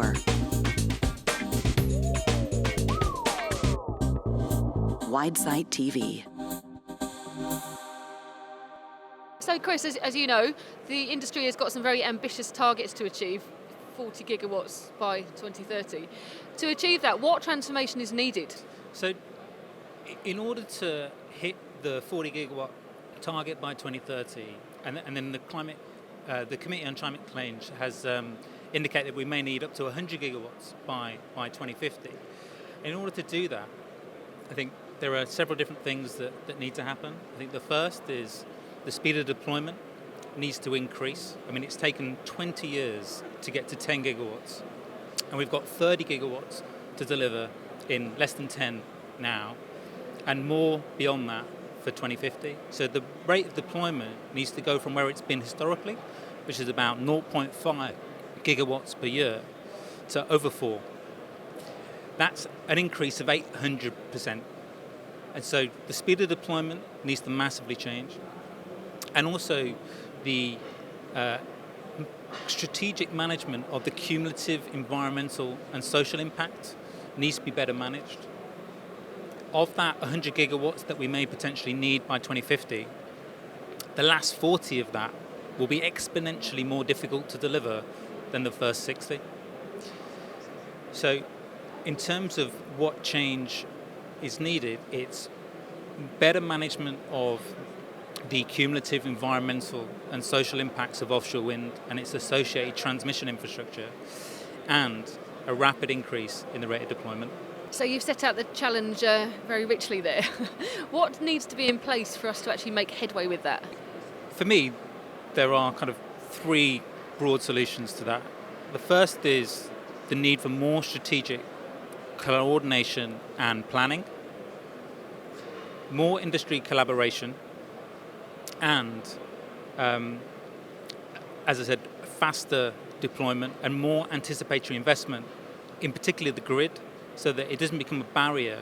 more. Widesight TV. So Chris, as you know, the industry has got some very ambitious targets to achieve, 40 gigawatts by 2030. To achieve that, what transformation is needed? So in order to hit the 40 gigawatt target by 2030, and then the Committee on Climate Change has indicated we may need up to 100 gigawatts by 2050. In order to do that, I think there are several different things that need to happen. I think the first is the speed of deployment needs to increase. I mean, it's taken 20 years to get to 10 gigawatts, and we've got 30 gigawatts to deliver in less than 10 now, and more beyond that for 2050. So the rate of deployment needs to go from where it's been historically, which is about 0.5 gigawatts per year, to over 4. That's an increase of 800%. And so the speed of deployment needs to massively change. And also the strategic management of the cumulative environmental and social impact needs to be better managed. Of that 100 gigawatts that we may potentially need by 2050, the last 40 of that will be exponentially more difficult to deliver than the first 60. So in terms of what change is needed, it's better management of the cumulative environmental and social impacts of offshore wind and its associated transmission infrastructure, and a rapid increase in the rate of deployment. So you've set out the challenge very richly there. What needs to be in place for us to actually make headway with that? For me, there are kind of three broad solutions to that. The first is the need for more strategic coordination and planning, more industry collaboration, and, as I said, faster deployment and more anticipatory investment, in particular the grid, so that it doesn't become a barrier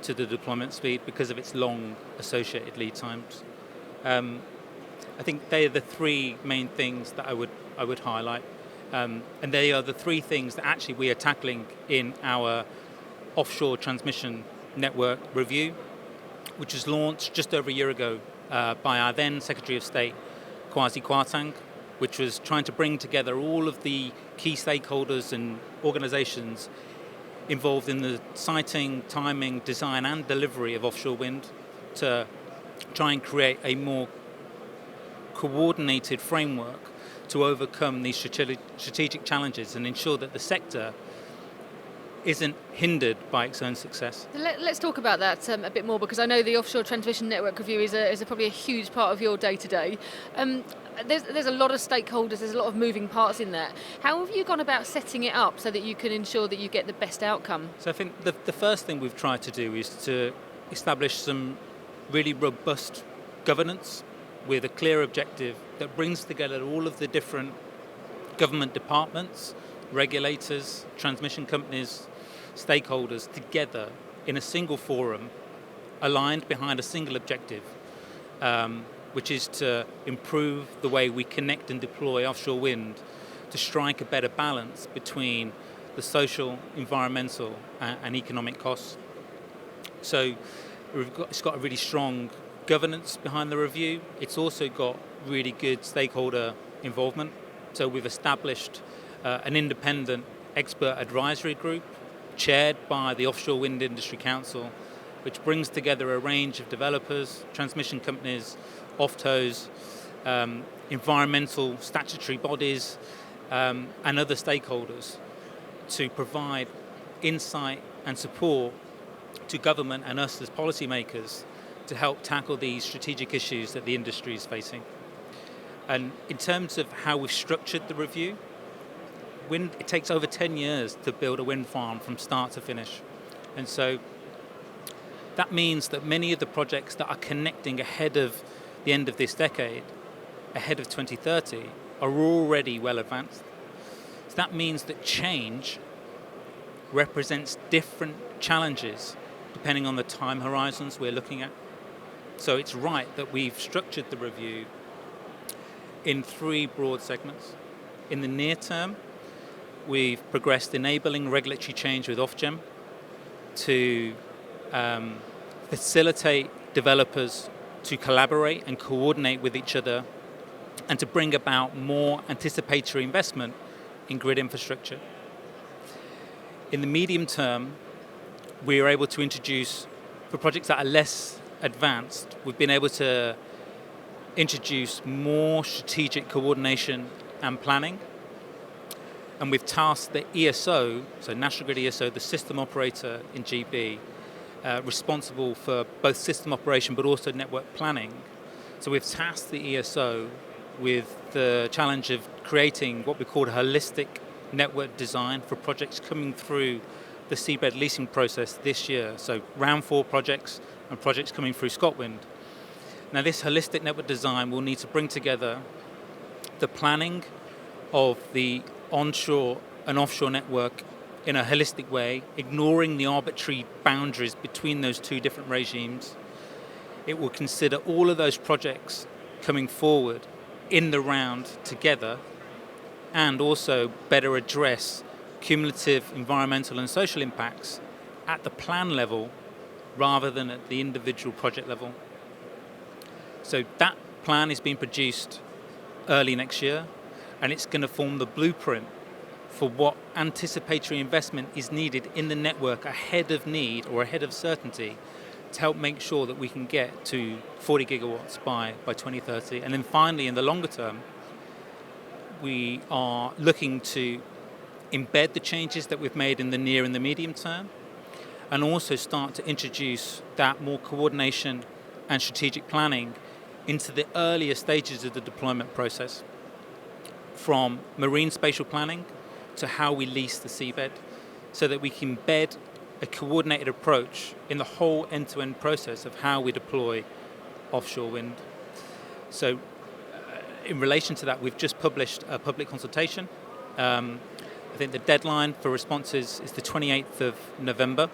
to the deployment speed because of its long associated lead times. I think they are the three main things that I would highlight, and they are the three things that actually we are tackling in our Offshore Transmission Network review, which was launched just over a year ago by our then Secretary of State, Kwasi Kwarteng, which was trying to bring together all of the key stakeholders and organizations involved in the siting, timing, design and delivery of offshore wind to try and create a more coordinated framework to overcome these strategic challenges and ensure that the sector isn't hindered by its own success. Let's talk about that a bit more, because I know the Offshore Transmission Network review is probably a huge part of your day-to-day. There's a lot of stakeholders, there's a lot of moving parts in that. How have you gone about setting it up so that you can ensure that you get the best outcome? So I think the first thing we've tried to do is to establish some really robust governance with a clear objective that brings together all of the different government departments, regulators, transmission companies, stakeholders together in a single forum, aligned behind a single objective, which is to improve the way we connect and deploy offshore wind to strike a better balance between the social, environmental and economic costs. So it's got a really strong governance behind the review. It's also got really good stakeholder involvement. So we've established an independent expert advisory group chaired by the Offshore Wind Industry Council, which brings together a range of developers, transmission companies, OFTOs, environmental statutory bodies, and other stakeholders to provide insight and support to government and us as policymakers to help tackle these strategic issues that the industry is facing. And in terms of how we've structured the review, it takes over 10 years to build a wind farm from start to finish. And so that means that many of the projects that are connecting ahead of the end of this decade, ahead of 2030, are already well advanced. So that means that change represents different challenges depending on the time horizons we're looking at. So it's right that we've structured the review in three broad segments. In the near term, we've progressed enabling regulatory change with Ofgem to facilitate developers to collaborate and coordinate with each other and to bring about more anticipatory investment in grid infrastructure. In the medium term, we are able to introduce, for projects that are less advanced, we've been able to introduce more strategic coordination and planning. And we've tasked the ESO, so National Grid ESO, the system operator in GB, responsible for both system operation but also network planning. So we've tasked the ESO with the challenge of creating what we call a holistic network design for projects coming through the seabed leasing process this year. So round 4 projects and projects coming through ScotWind. Now this holistic network design will need to bring together the planning of the onshore and offshore network in a holistic way, ignoring the arbitrary boundaries between those two different regimes. It will consider all of those projects coming forward in the round together and also better address cumulative environmental and social impacts at the plan level rather than at the individual project level. So that plan is being produced early next year, and it's going to form the blueprint for what anticipatory investment is needed in the network ahead of need or ahead of certainty to help make sure that we can get to 40 gigawatts by 2030. And then finally, in the longer term, we are looking to embed the changes that we've made in the near and the medium term, and also start to introduce that more coordination and strategic planning into the earlier stages of the deployment process, from marine spatial planning to how we lease the seabed, so that we can embed a coordinated approach in the whole end-to-end process of how we deploy offshore wind. So in relation to that, we've just published a public consultation. I think the deadline for responses is the 28th of November,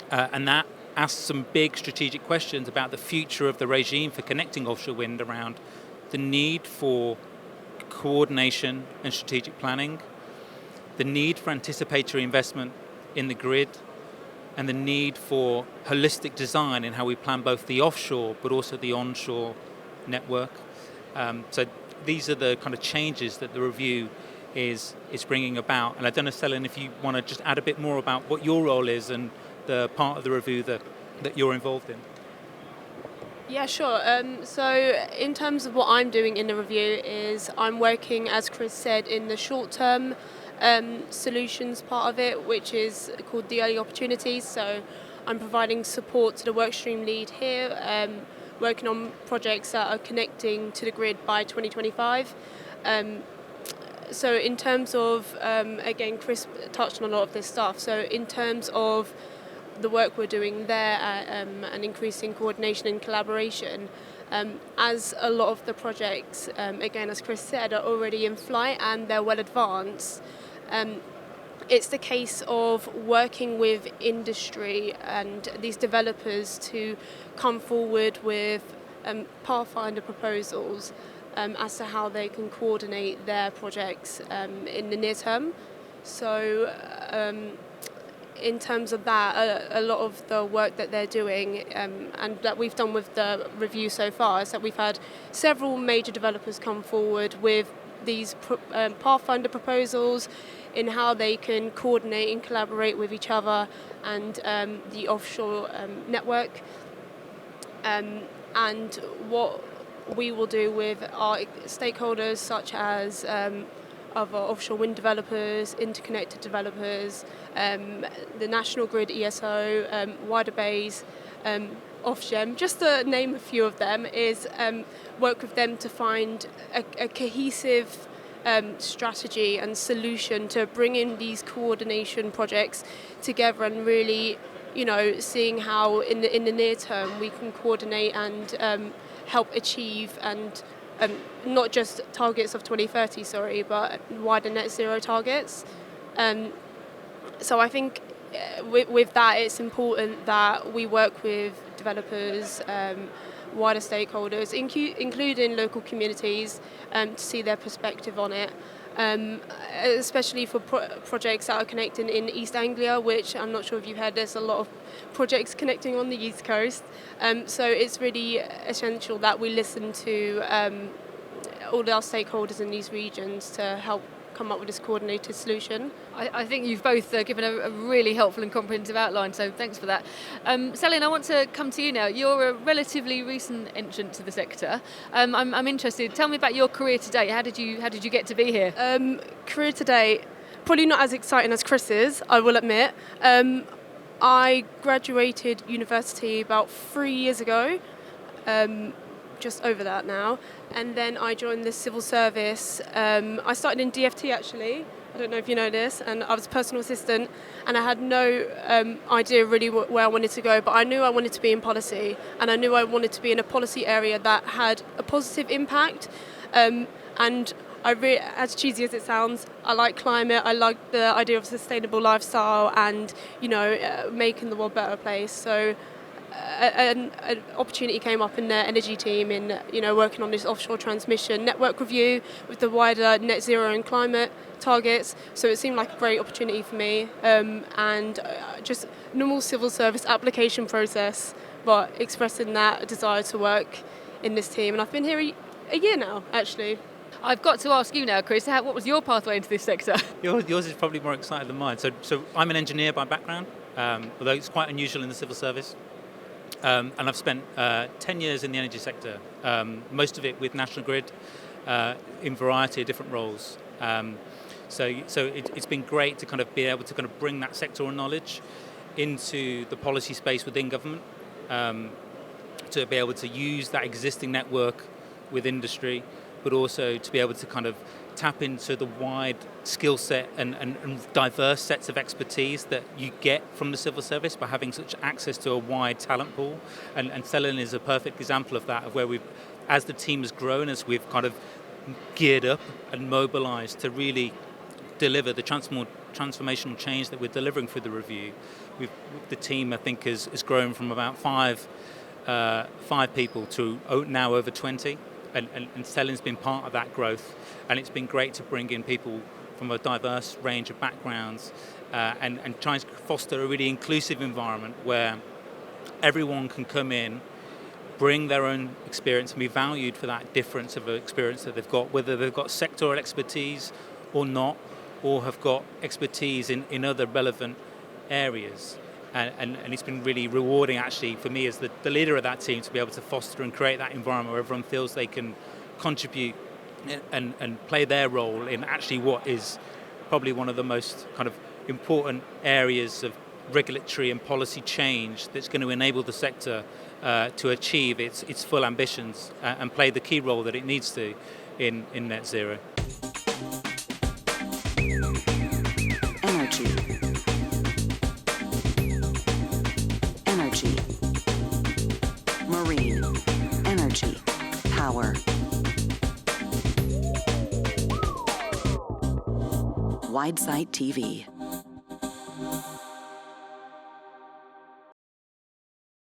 and that asks some big strategic questions about the future of the regime for connecting offshore wind around the need for coordination and strategic planning, the need for anticipatory investment in the grid, and the need for holistic design in how we plan both the offshore but also the onshore network. So these are the kind of changes that the review is bringing about. And I don't know, Selin, if you want to just add a bit more about what your role is and the part of the review that you're involved in. Yeah, sure. So in terms of what I'm doing in the review is I'm working, as Chris said, in the short-term solutions part of it, which is called the early opportunities. So I'm providing support to the workstream lead here, working on projects that are connecting to the grid by 2025. So in terms of, again, Chris touched on a lot of this stuff. So in terms of the work we're doing there and increasing coordination and collaboration, as a lot of the projects, again, as Chris said, are already in flight and they're well advanced, it's the case of working with industry and these developers to come forward with pathfinder proposals as to how they can coordinate their projects in the near term. So in terms of that, a lot of the work that they're doing and that we've done with the review so far is that we've had several major developers come forward with these pathfinder proposals in how they can coordinate and collaborate with each other and the offshore network. And what we will do with our stakeholders, such as other offshore wind developers, interconnected developers, the National Grid ESO, wider BEIS, Ofgem, just to name a few of them, is work with them to find a cohesive strategy and solution to bring in these coordination projects together and really, seeing how in the near term we can coordinate and help achieve and not just targets of 2030, but wider net zero targets. So I think with that, it's important that we work with developers, wider stakeholders, including local communities, to see their perspective on it. especially for projects that are connecting in East Anglia, which I'm not sure if you've heard, there's a lot of projects connecting on the East Coast. So it's really essential that we listen to all our stakeholders in these regions to help come up with this coordinated solution. I think you've both given a really helpful and comprehensive outline, so thanks for that. Selin, I want to come to you now. You're a relatively recent entrant to the sector. I'm interested. Tell me about your career today. How did you get to be here? Career today, probably not as exciting as Chris's, I will admit. I graduated university about 3 years ago. Just over that now, and then I joined the civil service. I started in DFT actually, I don't know if you know this, and I was a personal assistant, and I had no idea really where I wanted to go, but I knew I wanted to be in policy, and I knew I wanted to be in a policy area that had a positive impact, and as cheesy as it sounds, I like climate, I like the idea of sustainable lifestyle and, making the world a better place. So an opportunity came up in the energy team in working on this offshore transmission network review with the wider net zero and climate targets, so it seemed like a great opportunity for me, and just normal civil service application process, but expressing that desire to work in this team. And I've been here a year now actually. I've got to ask you now, Chris, what was your pathway into this sector? Yours is probably more exciting than mine. So I'm an engineer by background, although it's quite unusual in the civil service. And I've spent 10 years in the energy sector, most of it with National Grid, in a variety of different roles. So it's been great to kind of be able to kind of bring that sectoral knowledge into the policy space within government, to be able to use that existing network with industry, but also to be able to kind of tap into the wide skill set and diverse sets of expertise that you get from the civil service by having such access to a wide talent pool. And Selin is a perfect example of that, of where as the team has grown, as we've kind of geared up and mobilized to really deliver the transformational change that we're delivering through the review. The team, I think, has grown from about five people to now over 20. And Selin's been part of that growth, and it's been great to bring in people from a diverse range of backgrounds, and trying to foster a really inclusive environment where everyone can come in, bring their own experience and be valued for that difference of experience that they've got, whether they've got sectoral expertise or not, or have got expertise in other relevant areas. And it's been really rewarding, actually, for me as the leader of that team, to be able to foster and create that environment where everyone feels they can contribute and play their role in actually what is probably one of the most kind of important areas of regulatory and policy change that's going to enable the sector to achieve its full ambitions and play the key role that it needs to in net zero. Energy. Energy. Marine. Energy. Power. Widesite TV.